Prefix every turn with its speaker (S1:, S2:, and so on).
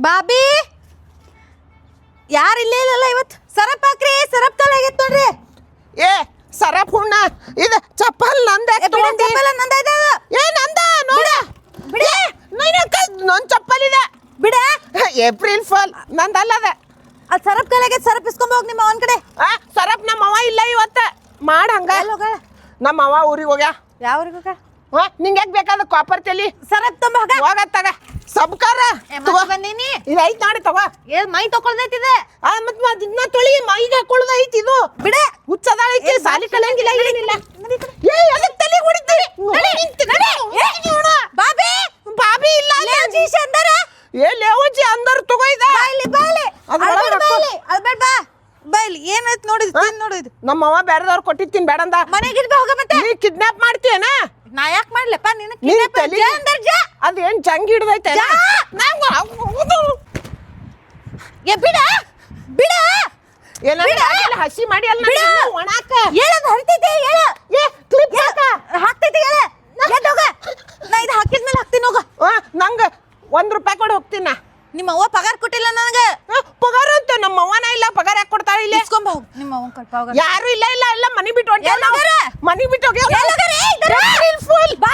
S1: ಬಾಬಿ ಯಾರು ಇಲ್ಲೇ ಇಲ್ಲಲ್ಲ ಇವತ್ತು ಸರಪ್ ಹಾಕ್ರಿ ಸರಪ್ ತಲೆ ಆಗೈತೆ ನೋಡ್ರಿ
S2: ಏ ಸರಪ್ ಹುಣ್ಣ ಇದು ಚಪ್ಪಲ್ ನಂದ
S1: ಚಪ್ಪಲ್ ನಂದ ಇದೆ
S2: ಏ ನಂದ ನೋಡ
S1: ಬಿಡ
S2: ನನ್ ಚಪ್ಪಲ್ ಇದೆ
S1: ಬಿಡ
S2: ಏಪ್ರಿಲ್ ಫಾಲ್ ನಂದಲ್ಲದ
S1: ಅದು ಸರಪ್ ತಲೆ ಆಗೈತೆ ಸರಪ್ ಇಸ್ಕೊಂಡ್ ಹೋಗಿ ನಿಮ್ಮ ಅವನ ಕಡೆ
S2: ಸರಪ್ ನಮ್ಮ ಅವ ಇಲ್ಲ ಇವತ್ತ ಮಾಡ ಹಂಗ ನಮ್ಮ ಅವ ಊರಿಗೆ ಹೋಗ್ಯಾ
S1: ಯಾವ ಊರಿಗೆ ಹೋಗ
S2: ನಿಂಗೆ ಯಾಕೆ ಬೇಕಾದ ಕಾಪರ್ ತಲಿ
S1: ಸರಪ್ ತಂಬ
S2: ಹೋಗತ್ತಾಗ ಸಬ್ಕಾರ
S1: ಬಂದೀನಿ
S2: ಇದು ಐತ್ ನೋಡಿ ತಗೋ
S1: ಮೈ ತಗೊಳ್ದೈತಿದೆ
S2: ಮತ್ ಇದನ್ನ ತೊಳಿ ಮೈಗೆ ಹಾಕೊಳ್ಳೋದು ಐತಿ ಇದು
S1: ಬಿಡ
S2: ಹುಚ್ಚದ ಐತಿ ಸಾಲಿ ಕಲಿಯಂಗಿಲ್ಲ ಏನಿಲ್ಲ ಏ ಅದಕ್ಕೆ ತಲೆ ಹೊಡಿತೀವಿ
S1: ಬಾಬಿ
S2: ಬಾಬಿ ಇಲ್ಲ
S1: ಅಂದರ
S2: ಏ ಲೇವಜಿ ಅಂದರ್ ತಗೋ ಇದ
S1: ಬಾಯ್ಲಿ ಅದು ಬೇಡ ಬಾ ಬಾಯ್ಲಿ ಏನೈತ್ ನೋಡಿದ್ ನೋಡಿದ್
S2: ನಮ್ಮ ಅವ ಬೇರೆದವ್ರು ಕೊಟ್ಟಿರ್ತೀನಿ ಬೇಡಂದ
S1: ಮನೆಗೆ ಹೋಗ ಮತ್ತೆ
S2: ನೀ ಕಿಡ್ನಾಪ್ ಮಾಡ್ತೀಯನ
S1: ನಾ ಯಾಕೆ ಮಾಡ್ಲಪ್ಪ ನಿನ್ನ
S2: ಅದ್ ಏನ್ ಜಂಗ್ ಹಿಡ್ದೈತೆ
S1: ಬಿಡ ಬಿಡ
S2: ಏನಾರ ಹಸಿ ಮಾಡಿ ಅಲ್ಲ ಒಣಾಕ
S1: ಹೇಳದ್ ಹರಿತೈತಿ ಹೇಳ
S2: ಏ ಕ್ಲಿಪ್ ಹಾಕ
S1: ಹಾಕ್ತೈತಿ ಹೇಳ ಹೋಗ ನಾ ಇದು ಹಾಕಿದ್ಮೇಲೆ ಹಾಕ್ತೀನಿ ಹೋಗ
S2: ನಂಗ ₹1 ಕೊಡು ಹೋಗ್ತೀನ
S1: ನಿಮ್ಮ ಅವ್ವ ಪಗಾರ ಕೊಟ್ಟಿಲ್ಲ ನನಗೆ
S2: ಪಗಾರ ಅಂತ ನಮ್ಮ ಅವ್ವನ ಇಲ್ಲ ಪಗಾರ ಯಾಕೆ ಕೊಡ್ತಾಳೆ ಇಲ್ಲ
S1: ಇಸ್ಕೊಂಬ ಹೋಗ್ ನಿಮ್ಮ ಅವ್ವನ್ ಪಗಾರ
S2: ಯಾರು ಇಲ್ಲ ಇಲ್ಲ ಎಲ್ಲ ಮನಿ ಬಿಟ್ಟು ಹೊಂಟೆ
S1: ಎಲ್ಲೋಗ್ಯಾರ?
S2: ಮನಿ ಬಿಟ್ಟು ಹೋಗ್ಯಾವ
S1: ಎಲ್ಲೋಗ್ಯಾರ? ಏ, ಇದಾರ?
S2: ಫುಲ್
S1: ಬಾ